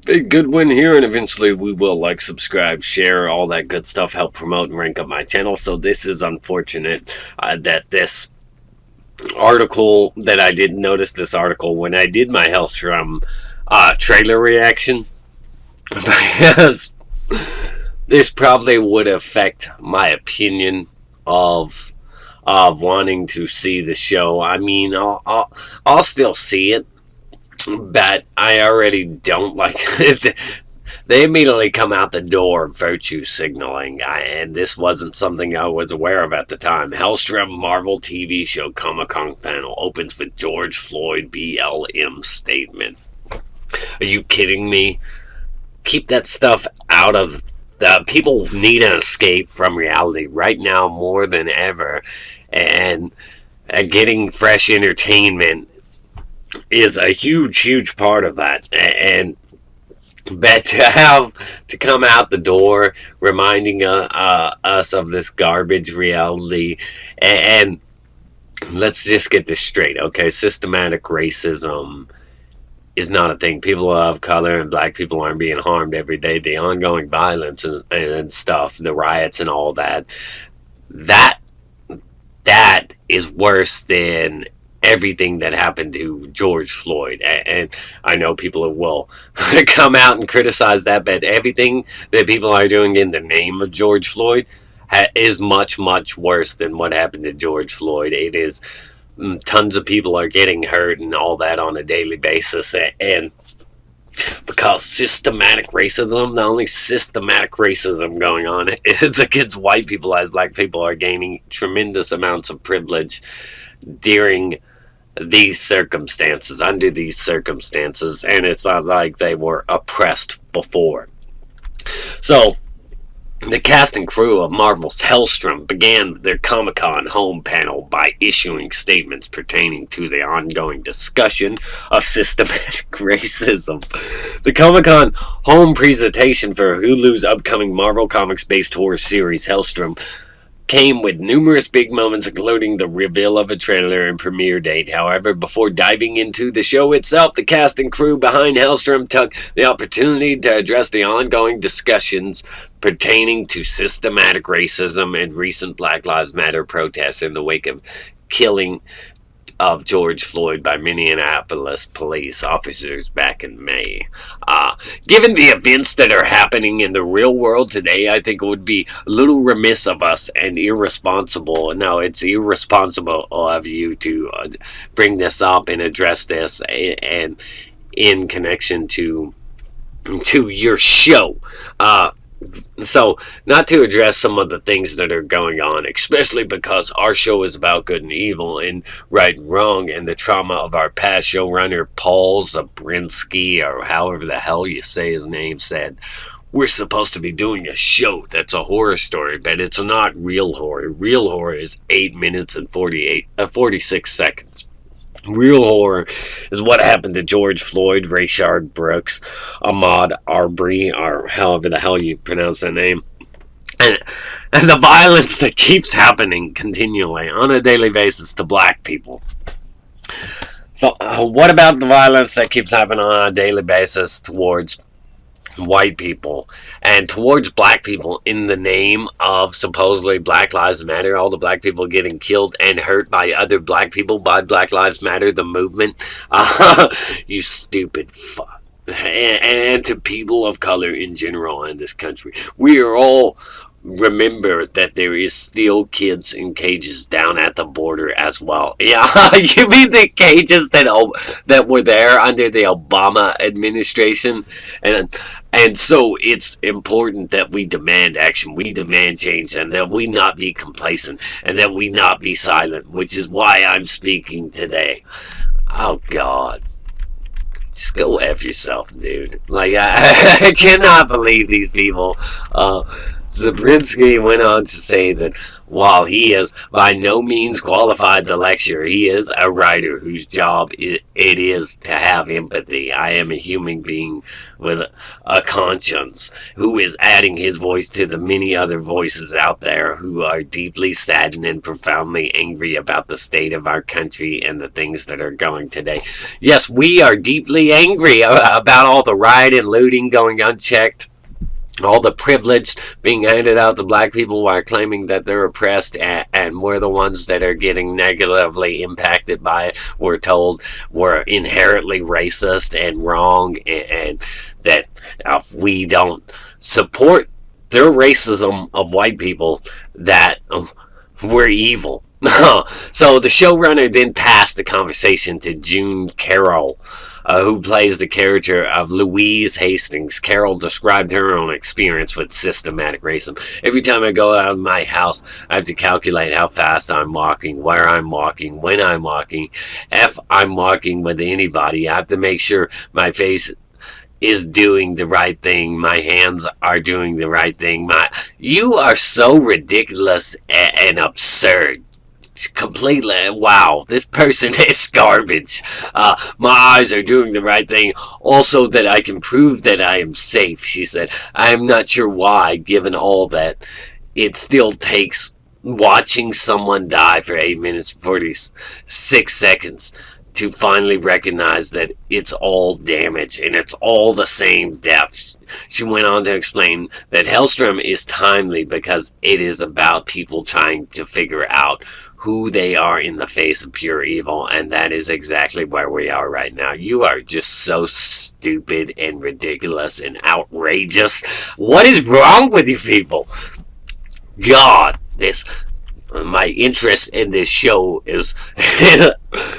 Big good win here, and eventually we will like, subscribe, share, all that good stuff, help promote and rank up my channel. So this is unfortunate that this article, that I didn't notice this article when I did my Helstrom trailer reaction, because this probably would affect my opinion of wanting to see the show. I mean, I'll still see it, but I already don't like it. They immediately come out the door virtue signaling, and this wasn't something I was aware of at the time. Helstrom Marvel TV show Comic-Con panel opens with George Floyd BLM statement. Are you kidding me? Keep that stuff out of the... People need an escape from reality right now more than ever, and getting fresh entertainment is a huge part of that. And but to come out the door reminding us of this garbage reality, and let's just get this straight, okay? Systematic racism is not a thing. People of color and black people aren't being harmed every day. The ongoing violence and stuff, the riots and all that, that is worse than everything that happened to George Floyd. And I know people will come out and criticize that, but everything that people are doing in the name of George Floyd is much worse than what happened to George Floyd. It is... tons of people are getting hurt and all that on a daily basis, and because systematic racism, the only systematic racism going on is against white people, as black people are gaining tremendous amounts of privilege during these circumstances, under these circumstances, and it's not like they were oppressed before. So the cast and crew of Marvel's Helstrom began their Comic-Con home panel by issuing statements pertaining to the ongoing discussion of systematic racism. The Comic-Con home presentation for Hulu's upcoming Marvel Comics-based horror series Helstrom came with numerous big moments, including the reveal of a trailer and premiere date. However, before diving into the show itself, the cast and crew behind Helstrom took the opportunity to address the ongoing discussions pertaining to systematic racism and recent Black Lives Matter protests in the wake of killing of George Floyd by Minneapolis police officers back in May. Given the events that are happening in the real world today, I think it would be a little remiss of us and irresponsible. No, it's irresponsible of you to bring this up and address this and in connection to your show. So, not to address some of the things that are going on, especially because our show is about good and evil and right and wrong, and the trauma of our past showrunner, Paul Zabriskie, or however the hell you say his name, said, we're supposed to be doing a show that's a horror story, but it's not real horror. Real horror is 8 minutes and 46 seconds. Real horror is what happened to George Floyd, Rayshard Brooks, Ahmaud Arbery, or however the hell you pronounce that name, and the violence that keeps happening continually on a daily basis to black people. So, what about the violence that keeps happening on a daily basis towards white people and towards black people in the name of supposedly Black Lives Matter? All the black people getting killed and hurt by other black people by Black Lives Matter, the movement. You stupid fuck. And to people of color in general in this country, we are all... remember that there is still kids in cages down at the border as well. Yeah, you mean the cages that were there under the Obama administration? And so it's important that we demand action, we demand change, and that we not be complacent, and that we not be silent, which is why I'm speaking today. Oh, God. Just go F yourself, dude. Like, I cannot believe these people Zabriskie went on to say that while he is by no means qualified to lecture, he is a writer whose job it is to have empathy. I am a human being with a conscience who is adding his voice to the many other voices out there who are deeply saddened and profoundly angry about the state of our country and the things that are going today. Yes, we are deeply angry about all the riot and looting going unchecked, all the privilege being handed out to black people while claiming that they're oppressed, and we're the ones that are getting negatively impacted by it. We're told we're inherently racist and wrong, and that if we don't support their racism of white people, that we're evil. So the showrunner then passed the conversation to June Carroll, who plays the character of Louise Hastings. Carol described her own experience with systematic racism. Every time I go out of my house, I have to calculate how fast I'm walking, where I'm walking, when I'm walking. If I'm walking with anybody, I have to make sure my face is doing the right thing, my hands are doing the right thing. You are so ridiculous and absurd. Completely, wow, this person is garbage. My eyes are doing the right thing. Also, that I can prove that I am safe, she said. I am not sure why, given all that. It still takes watching someone die for 8 minutes 46 seconds to finally recognize that it's all damage and it's all the same death. She went on to explain that Helstrom is timely because it is about people trying to figure out who they are in the face of pure evil, and that is exactly where we are right now. You are just so stupid and ridiculous and outrageous. What is wrong with you people? God, my interest in this show is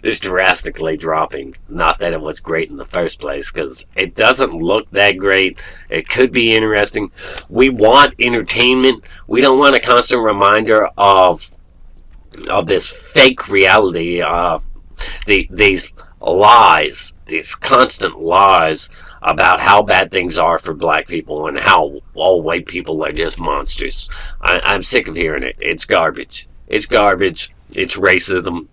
is drastically dropping. Not that it was great in the first place, because it doesn't look that great. It could be interesting. We want entertainment. We don't want a constant reminder of this fake reality, these lies, these constant lies about how bad things are for black people and how all white people are just monsters. I'm sick of hearing it. It's garbage. It's garbage. It's racism.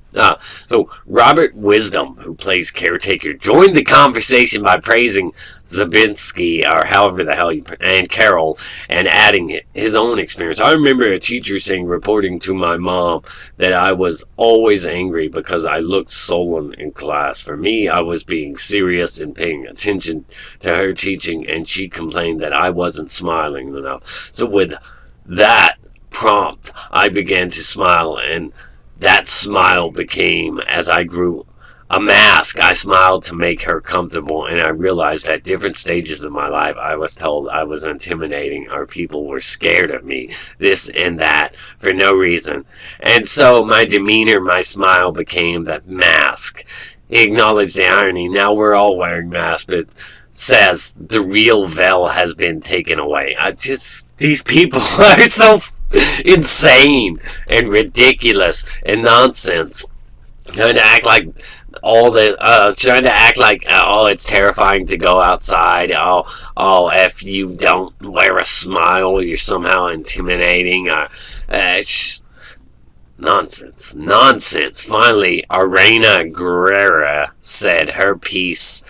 So Robert Wisdom, who plays Caretaker, joined the conversation by praising Zabriskie, or however the hell and Carol, and adding his own experience. I remember a teacher saying, reporting to my mom, that I was always angry because I looked sullen in class. For me, I was being serious and paying attention to her teaching, and she complained that I wasn't smiling enough. So with that prompt, I began to smile, and that smile became, as I grew, a mask. I smiled to make her comfortable, and I realized at different stages of my life I was told I was intimidating, or people were scared of me, this and that, for no reason. And so my demeanor, my smile became that mask. He acknowledged the irony. Now we're all wearing masks, but says the real veil has been taken away. These people are so insane and ridiculous and nonsense. Trying to act like it's terrifying to go outside. If you don't wear a smile, you're somehow intimidating. Nonsense. Finally, Arena Guerrera said her piece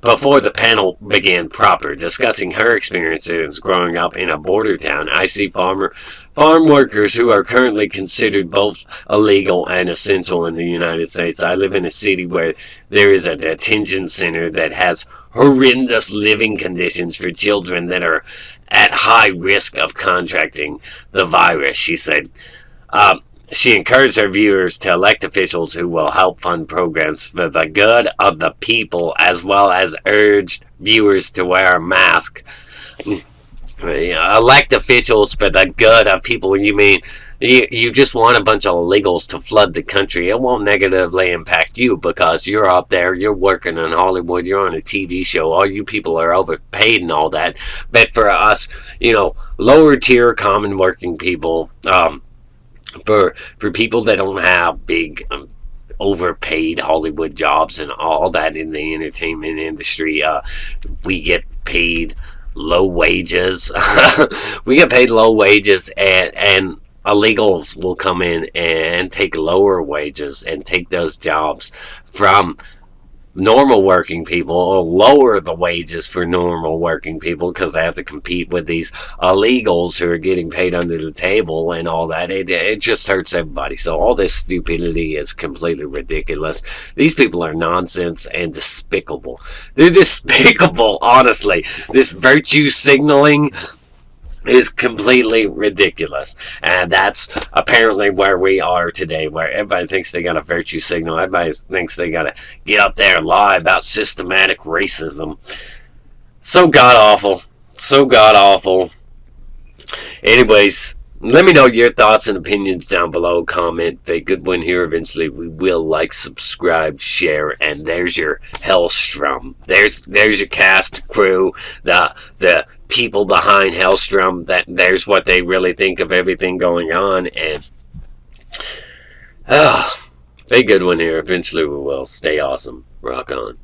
before the panel began proper, discussing her experiences growing up in a border town. I see farm workers who are currently considered both illegal and essential in the United States. I live in a city where there is a detention center that has horrendous living conditions for children that are at high risk of contracting the virus, she said. She encouraged her viewers to elect officials who will help fund programs for the good of the people, as well as urged viewers to wear a mask. Elect officials for the good of people. When you mean you just want a bunch of illegals to flood the country, it won't negatively impact you because you're up there, you're working in Hollywood, you're on a TV show, all you people are overpaid and all that. But for us, lower tier common working people, for people that don't have big overpaid Hollywood jobs and all that in the entertainment industry, we get paid low wages. We get paid low wages, and illegals will come in and take lower wages and take those jobs from normal working people, or lower the wages for normal working people because they have to compete with these illegals who are getting paid under the table and all that. It just hurts everybody. So all this stupidity is completely ridiculous. These people are nonsense and despicable. They're despicable, honestly. This virtue signaling is completely ridiculous, and that's apparently where we are today, where everybody thinks they got a virtue signal. Everybody thinks they got to get up there and lie about systematic racism. So god awful, so god awful. Anyways, let me know your thoughts and opinions down below. Comment. A good one here. Eventually we will like, subscribe, share, and there's your Helstrom. There's your cast, crew, the people behind Helstrom. There's what they really think of everything going on. And a good one here. Eventually we will. Stay awesome. Rock on.